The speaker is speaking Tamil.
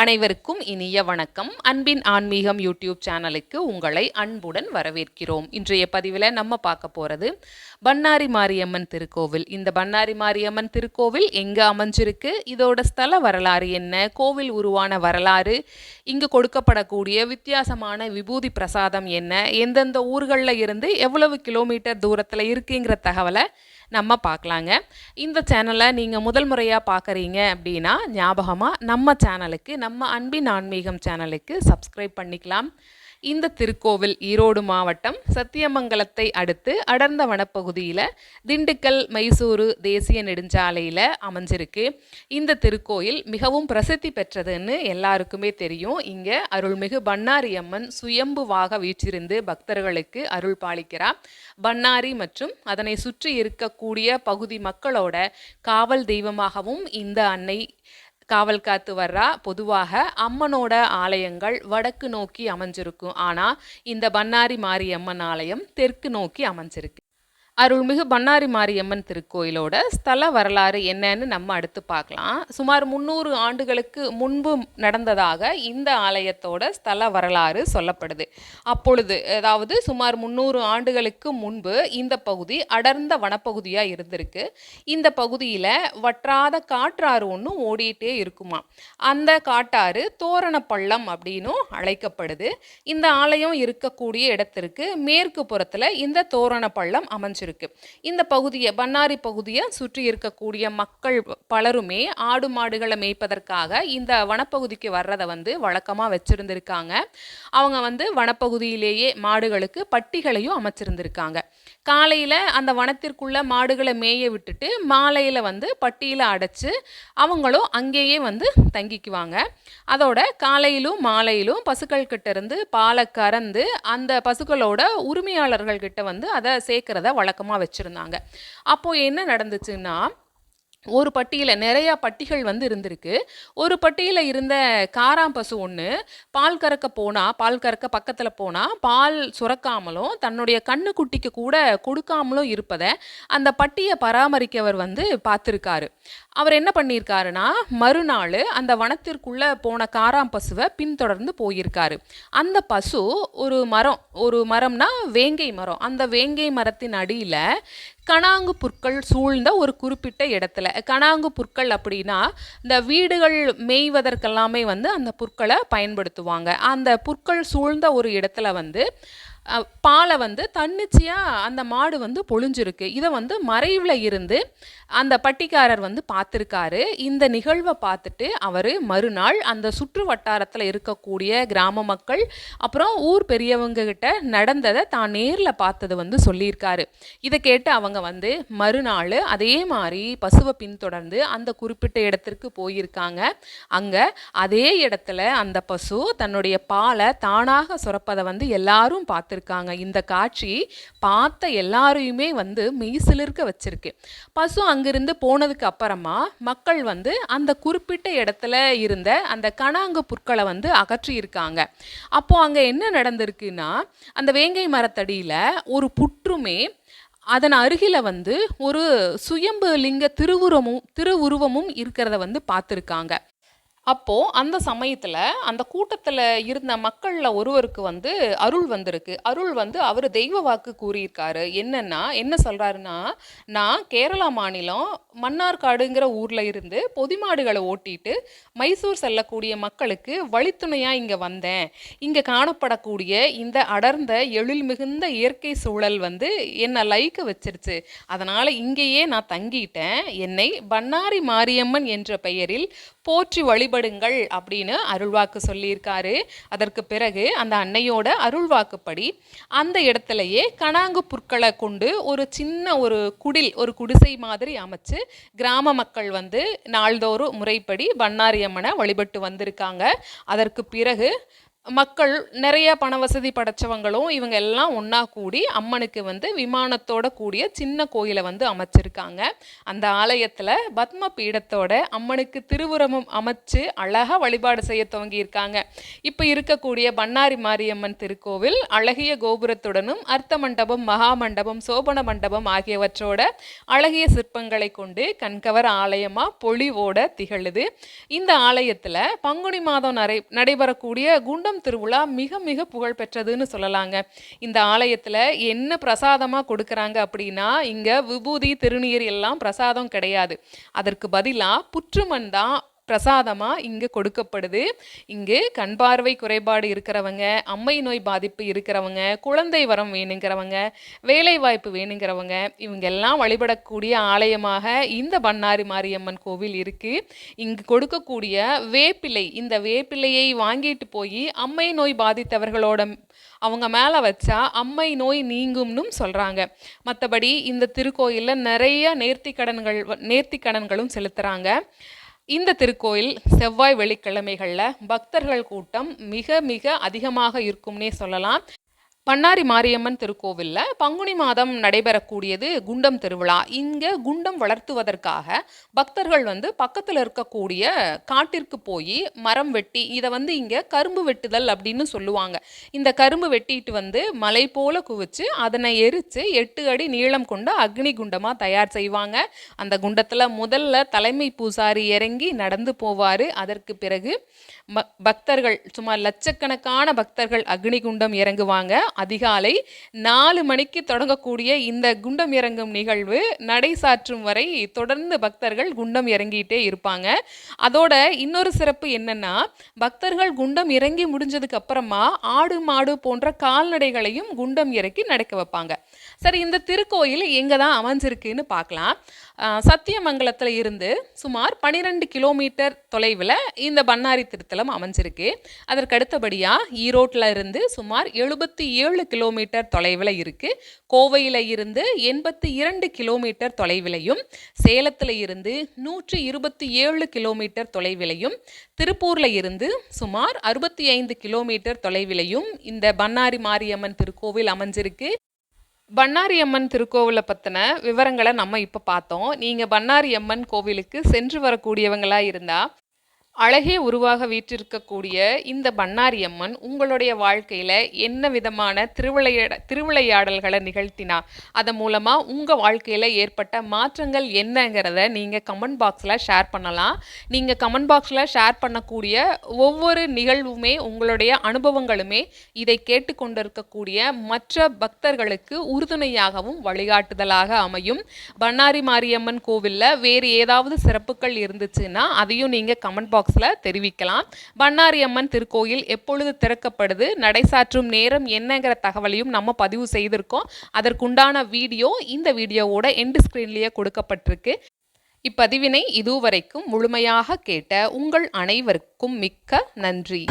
அனைவருக்கும் இனிய வணக்கம். அன்பின் ஆன்மீகம் யூடியூப் சேனலுக்கு உங்களை அன்புடன் வரவேற்கிறோம். இன்றைய பதிவில் நம்ம பார்க்க போகிறது பண்ணாரி மாரியம்மன் திருக்கோவில். இந்த பண்ணாரி மாரியம்மன் திருக்கோவில் எங்கே அமைஞ்சிருக்கு, இதோட ஸ்தல வரலாறு என்ன, கோவில் உருவான வரலாறு, இங்கு கொடுக்கப்படக்கூடிய வித்தியாசமான விபூதி பிரசாதம் என்ன, எந்தெந்த ஊர்களில் இருந்து எவ்வளவு கிலோமீட்டர் தூரத்தில் இருக்குங்கிற தகவலை நம்ம பார்க்கலாங்க. இந்த சேனலை நீங்கள் முதல் முறையாக பார்க்குறீங்க அப்படின்னா ஞாபகமாக நம்ம சேனலுக்கு, நம்ம அன்பின் ஆன்மீகம் சேனலுக்கு சப்ஸ்கிரைப் பண்ணிக்கலாம். இந்த திருக்கோவில் ஈரோடு மாவட்டம் சத்தியமங்கலத்தை அடுத்து அடர்ந்த வனப்பகுதியில் திண்டுக்கல் மைசூரு தேசிய நெடுஞ்சாலையில் அமைஞ்சிருக்கு. இந்த திருக்கோயில் மிகவும் பிரசித்தி பெற்றதுன்னு எல்லாருக்குமே தெரியும். இங்கே அருள்மிகு பண்ணாரி அம்மன் சுயம்புவாக வீற்றிருந்து பக்தர்களுக்கு அருள் பாலிக்கிறார். பண்ணாரி மற்றும் அதனை சுற்றி இருக்கக்கூடிய பகுதி மக்களோட காவல் தெய்வமாகவும் இந்த அன்னை காவல் காத்து வர்றா. பொதுவாக அம்மனோட ஆலயங்கள் வடக்கு நோக்கி அமைஞ்சிருக்கும். ஆனால் இந்த பண்ணாரி மாரியம்மன் ஆலயம் தெற்கு நோக்கி அமைஞ்சிருக்கு. அருள்மிகு பண்ணாரி மாரியம்மன் திருக்கோயிலோட ஸ்தல வரலாறு என்னன்னு நம்ம அடுத்து பார்க்கலாம். சுமார் 300 ஆண்டுகளுக்கு முன்பு நடந்ததாக இந்த ஆலயத்தோட ஸ்தல வரலாறு சொல்லப்படுது. அப்பொழுது, அதாவது சுமார் 300 ஆண்டுகளுக்கு முன்பு இந்த பகுதி அடர்ந்த வனப்பகுதியாக இருந்திருக்கு. இந்த பகுதியில் வற்றாத காற்றாறு ஒன்று ஓடிட்டே இருக்குமா. அந்த காட்டாறு தோரணப்பள்ளம் அப்படின்னும் அழைக்கப்படுது. இந்த ஆலயம் இருக்கக்கூடிய இடத்திற்கு மேற்கு புறத்தில் இந்த தோரணப்பள்ளம் அமைஞ்சிருக்கு. இந்த பகுதியை, பண்ணாரி பகுதியை சுற்றி இருக்கக்கூடிய மக்கள் பலருமே ஆடு மாடுகளை மேய்ப்பதற்காக இந்த வனப்பகுதிக்கு வர்றதை வழக்கமாக வச்சிருந்திருக்காங்க. அவங்க வனப்பகுதியிலேயே மாடுகளுக்கு பட்டிகளையும் அமைச்சிருந்திருக்காங்க. காலையில் அந்த வனத்திற்குள்ள மாடுகளை மேய விட்டுட்டு மாலையில் பட்டியில் அடைச்சு அவங்களும் அங்கேயே தங்கிக்குவாங்க. அதோட காலையிலும் மாலையிலும் பசுக்கள் கிட்ட இருந்து பாலை கறந்து அந்த பசுக்களோட உரிமையாளர்கள் கிட்ட அதை சேர்க்கிறத வழக்கமாக வச்சுருந்தாங்க. அப்போது என்ன நடந்துச்சுன்னா, ஒரு பட்டியில் நிறையா பட்டிகள் இருந்திருக்கு. ஒரு பட்டியில் இருந்த காராம் பசு ஒன்று பால் கறக்க பக்கத்தில் போனால் பால் சுரக்காமலும் தன்னுடைய கண்ணுக்குட்டிக்கு கூட கொடுக்காமலும் இருப்பதை அந்த பட்டியை பராமரிக்கவர் பார்த்துருக்காரு. அவர் என்ன பண்ணியிருக்காருன்னா, மறுநாள் அந்த வனத்திற்குள்ளே போன காராம் பசுவை பின்தொடர்ந்து போயிருக்காரு. அந்த பசு ஒரு மரம்னா வேங்கை மரம். அந்த வேங்கை மரத்தின் அடியில் கனாங்கு புற்கள் சூழ்ந்த ஒரு குறிப்பிட்ட இடத்துல, கனாங்கு புற்கள் அப்படின்னா இந்த வீடுகள் மேய்வதற்கெல்லாமே அந்த புற்களை பயன்படுத்துவாங்க. அந்த புற்கள் சூழ்ந்த ஒரு இடத்துல பாலை தன்னிச்சையாக அந்த மாடு பொழிஞ்சிருக்கு. இதை மறைவில் இருந்து அந்த பட்டிக்காரர் பார்த்துருக்காரு. இந்த நிகழ்வை பார்த்துட்டு அவர் மறுநாள் அந்த சுற்று வட்டாரத்தில் இருக்கக்கூடிய கிராம மக்கள் அப்புறம் ஊர் பெரியவங்க கிட்ட நடந்ததை தான் நேரில் பார்த்தது சொல்லியிருக்காரு. இதை கேட்டு அவங்க மறுநாள் அதே மாதிரி பசுவை பின்தொடர்ந்து அந்த குறிப்பிட்ட இடத்திற்கு போயிருக்காங்க. அங்கே அதே இடத்துல அந்த பசு தன்னுடைய பாலை தானாக சுரப்பதை எல்லாரும் பார்த்துருக்காங்க. இந்த காட்சி பார்த்த எல்லாரையுமே மெய்சிலிர்க்க வச்சிருக்கு. பசு அங்கிருந்து போனதுக்கு அப்புறமா மக்கள் அந்த குறிப்பிட்ட இடத்துல இருந்த அந்த கனாங்கு புற்களை அகற்றி இருக்காங்க. அப்போ அங்க என்ன நடந்திருக்குன்னா, அந்த வேங்கை மரத்தடியில ஒரு புற்றுமே அதன் அருகில ஒரு சுயம்பு லிங்க திருவுருவமும் இருக்கிறத பார்த்துருக்காங்க. அப்போது அந்த சமயத்தில் அந்த கூட்டத்தில் இருந்த மக்களில் ஒருவருக்கு அருள் வந்திருக்கு. அருள் அவர் தெய்வ வாக்கு கூறியிருக்காரு. என்ன சொல்கிறாருன்னா, நான் கேரளா மாநிலம் மன்னார்காடுங்கிற ஊரில் இருந்து பொதிமாடுகளை ஓட்டிட்டு மைசூர் செல்லக்கூடிய மக்களுக்கு வழித்துணையாக இங்கே வந்தேன். இங்கே காணப்படக்கூடிய இந்த அடர்ந்த எழில் மிகுந்த இயற்கை சூழல் என்னை லைக்க வச்சிருச்சு. அதனால் இங்கேயே நான் தங்கிட்டேன். என்னை பண்ணாரி மாரியம்மன் என்ற பெயரில் போற்றி வழிபடுங்கள் அப்படின்னு அருள்வாக்கு சொல்லியிருக்காரு. அதற்கு பிறகு அந்த அன்னையோட அருள்வாக்குப்படி அந்த இடத்துலையே கனாங்கு புற்களை கொண்டு ஒரு சின்ன ஒரு குடிசை மாதிரி அமைச்சு கிராம மக்கள் நாள்தோறும் முறைப்படி பண்ணாரி அம்மனை வழிபட்டு வந்திருக்காங்க. அதற்கு பிறகு மக்கள் நிறைய பண வசதி படைச்சவங்களும் இவங்க எல்லாம் ஒன்றா கூடி அம்மனுக்கு வந்து விமானத்தோட கூடிய சின்ன கோயிலை வந்து அமைச்சிருக்காங்க. அந்த ஆலயத்தில் பத்ம பீடத்தோட அம்மனுக்கு திருவுரமும் அமைச்சு அழகாக வழிபாடு செய்ய துவங்கியிருக்காங்க. இப்போ இருக்கக்கூடிய பண்ணாரி மாரியம்மன் திருக்கோவில் அழகிய கோபுரத்துடனும் அர்த்த மண்டபம், மகா மண்டபம், சோபன மண்டபம் ஆகியவற்றோட அழகிய சிற்பங்களை கொண்டு கண்கவர் ஆலயமாக பொலிவோட திகழுது. இந்த ஆலயத்தில் பங்குனி மாதம் நடைபெறக்கூடிய குண்டம் திருவிழா மிக மிக புகழ் பெற்றதுன்னு சொல்லலாங்க. இந்த ஆலயத்தில் என்ன பிரசாதமாக கொடுக்குறாங்க அப்படின்னா, இங்கே விபூதி திருநீர் எல்லாம் பிரசாதம் கிடையாது. அதற்கு பதிலாக புற்றுமண் தான் பிரசாதமாக இங்கே கொடுக்கப்படுது. இங்கு கண் பார்வை குறைபாடு இருக்கிறவங்க, அம்மை நோய் பாதிப்பு இருக்கிறவங்க, குழந்தை வரம் வேணுங்கிறவங்க, வேலை வாய்ப்பு வேணுங்கிறவங்க இவங்க எல்லாம் வழிபடக்கூடிய ஆலயமாக இந்த பண்ணாரி மாரியம்மன் கோவில் இருக்குது. இங்கு கொடுக்கக்கூடிய வேப்பிலை, இந்த வேப்பிலையை வாங்கிட்டு போய் அம்மை நோய் பாதித்தவர்களோட அவங்க மேலே வச்சா அம்மை நோய் நீங்கும்னு சொல்கிறாங்க. மற்றபடி இந்த திருக்கோயிலில் நிறைய நேர்த்திக்கடன்களும் செலுத்துகிறாங்க. இந்த திருக்கோயில் செவ்வாய் வெள்ளிக்கிழமைகளில் பக்தர்கள் கூட்டம் மிக மிக அதிகமாக இருக்கும்னே சொல்லலாம். பண்ணாரி மாரியம்மன் திருக்கோவிலில் பங்குனி மாதம் நடைபெறக்கூடியது குண்டம் திருவிழா. இங்கே குண்டம் வளர்த்துவதற்காக பக்தர்கள் வந்து பக்கத்தில் இருக்கக்கூடிய காட்டிற்கு போய் மரம் வெட்டி, இதை வந்து இங்கே கரும்பு வெட்டுதல் அப்படின்னு சொல்லுவாங்க. இந்த கரும்பு வெட்டிட்டு வந்து மலை போல குவிச்சு அதனை எரித்து 8 அடி நீளம் கொண்ட அக்னி குண்டமாக தயார் செய்வாங்க. அந்த குண்டத்தில் முதல்ல தலைமை பூசாரி இறங்கி நடந்து போவார். அதற்கு பிறகு பக்தர்கள், சுமார் லட்சக்கணக்கான பக்தர்கள் அக்னி குண்டம் இறங்குவாங்க. அதிகாலை 4 மணிக்கு தொடங்கக்கூடிய இந்த குண்டம் இறங்கும் நிகழ்வு நடை சாற்றும் வரை தொடர்ந்து பக்தர்கள் குண்டம் இறங்கிட்டே இருப்பாங்க. அதோட இன்னொரு சிறப்பு என்னன்னா, பக்தர்கள் குண்டம் இறங்கி முடிஞ்சதுக்கு அப்புறமா ஆடு மாடு போன்ற கால்நடைகளையும் குண்டம் இறக்கி நடக்க வைப்பாங்க. சரி, இந்த திருக்கோயில் எங்கே தான் அமைஞ்சிருக்குன்னு பார்க்கலாம். சத்தியமங்கலத்தில் இருந்து சுமார் 12 கிலோமீட்டர் தொலைவில் இந்த பண்ணாரி திருத்தலம் அமைஞ்சிருக்கு. அதற்கு அடுத்தபடியாக ஈரோட்டில் இருந்து சுமார் 77 கிலோமீட்டர் தொலைவில் இருக்குது. கோவையில் இருந்து 82 கிலோமீட்டர் தொலைவிலையும், சேலத்தில் இருந்து 127 கிலோமீட்டர் தொலைவிலையும், திருப்பூரில் இருந்து சுமார் 65 கிலோமீட்டர் தொலைவிலையும் இந்த பண்ணாரி மாரியம்மன் திருக்கோவில் அமைஞ்சிருக்கு. பண்ணாரி அம்மன் திருக்கோவிலை பற்றின விவரங்களை நம்ம இப்போ பார்த்தோம். நீங்கள் பண்ணாரி அம்மன் கோவிலுக்கு சென்று வரக்கூடியவங்களாக இருந்தால் அழகே உருவாக வீற்றிருக்கக்கூடிய இந்த பண்ணாரி அம்மன் உங்களுடைய வாழ்க்கையில் என்ன விதமான திருவிளையாடல்களை நிகழ்த்தினா, அதன் மூலமாக உங்கள் வாழ்க்கையில் ஏற்பட்ட மாற்றங்கள் என்னங்கிறத நீங்கள் கமெண்ட் பாக்ஸில் ஷேர் பண்ணலாம். நீங்கள் கமெண்ட் பாக்ஸில் ஷேர் பண்ணக்கூடிய ஒவ்வொரு நிகழ்வுமே, உங்களுடைய அனுபவங்களுமே இதை கேட்டுக்கொண்டிருக்கக்கூடிய மற்ற பக்தர்களுக்கு உறுதுணையாகவும் வழிகாட்டுதலாக அமையும். பண்ணாரி மாரியம்மன் கோவிலில் வேறு ஏதாவது சிறப்புகள் இருந்துச்சுன்னா அதையும் நீங்கள் கமெண்ட் பாக்ஸில் தெரிவிக்கலாம். பண்ணாரி அம்மன் திருக்கோயில் எப்பொழுது திறக்கப்படுது, நடைசாற்றும் நேரம் என்னங்கிற தகவலையும் நம்ம பதிவு செய்திருக்கோம். அதற்குண்டான வீடியோ இந்த வீடியோவோட எண்ட் ஸ்கிரீன்லேயே கொடுக்கப்பட்டிருக்கு. இப்பதிவினை இதுவரைக்கும் முழுமையாக கேட்ட உங்கள் அனைவருக்கும் மிக்க நன்றி.